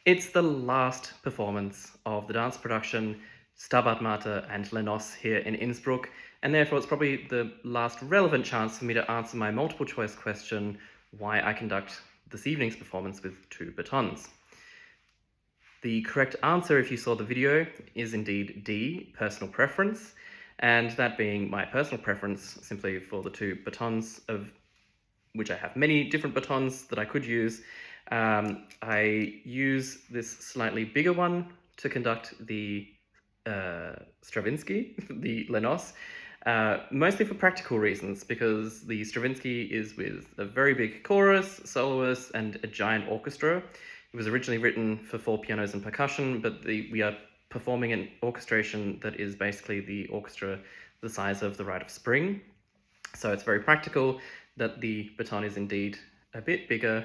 It's the last performance of the dance production Stabat Mater and Lenos here in Innsbruck, and therefore it's probably the last relevant chance for me to answer my multiple choice question, why I conduct this evening's performance with two batons. The correct answer, if you saw the video, is indeed D, personal preference, and that being my personal preference simply for the two batons, of which I have many different batons that I could use. I use this slightly bigger one to conduct the Stravinsky, the Lenos, mostly for practical reasons, because the Stravinsky is with a very big chorus, soloists, and a giant orchestra. It was originally written for 4 pianos and percussion, but we are performing an orchestration that is basically the orchestra the size of the Rite of Spring. So it's very practical that the baton is indeed a bit bigger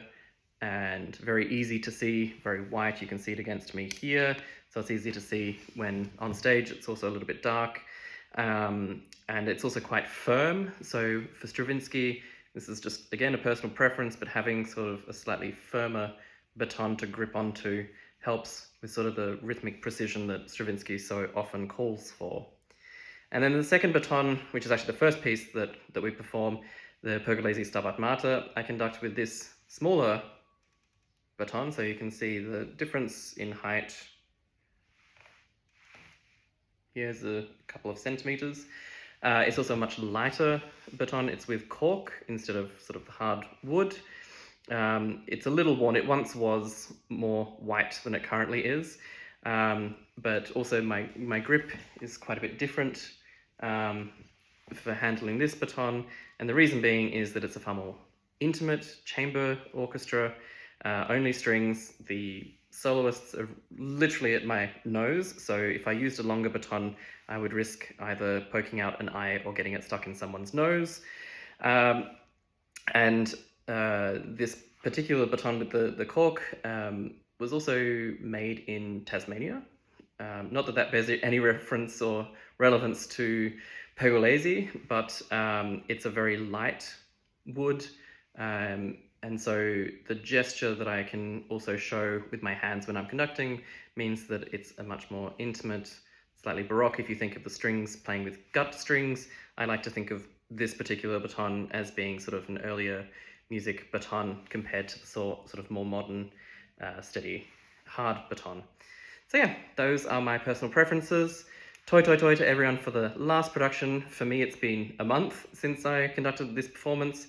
and very easy to see, very white. You can see it against me here, so it's easy to see when on stage. It's also a little bit dark, and it's also quite firm. So for Stravinsky, this is just, again, a personal preference, but having sort of a slightly firmer baton to grip onto helps with sort of the rhythmic precision that Stravinsky so often calls for. And then the second baton, which is actually the first piece that we perform, the Pergolesi Stabat Mater, I conduct with this smaller baton, so you can see the difference in height. Here's a couple of centimeters. It's also a much lighter baton. It's with cork instead of sort of hard wood. It's a little worn. It once was more white than it currently is, but also my grip is quite a bit different for handling this baton, and the reason being is that it's a far more intimate chamber orchestra, only strings. The soloists are literally at my nose, so if I used a longer baton, I would risk either poking out an eye or getting it stuck in someone's nose. This particular baton with the cork was also made in Tasmania. Not that that bears any reference or relevance to Pergolesi, but it's a very light wood, and so the gesture that I can also show with my hands when I'm conducting means that it's a much more intimate, slightly baroque. If you think of the strings playing with gut strings, I like to think of this particular baton as being sort of an earlier music baton compared to the sort of more modern, steady, hard baton. So yeah, those are my personal preferences. Toi toi toi to everyone for the last production. For me, it's been a month since I conducted this performance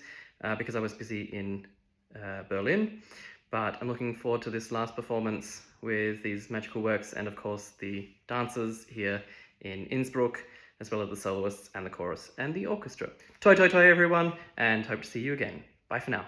because I was busy in Berlin. But I'm looking forward to this last performance with these magical works and of course the dancers here in Innsbruck, as well as the soloists and the chorus and the orchestra. Toi toi toi everyone, and hope to see you again. Bye for now.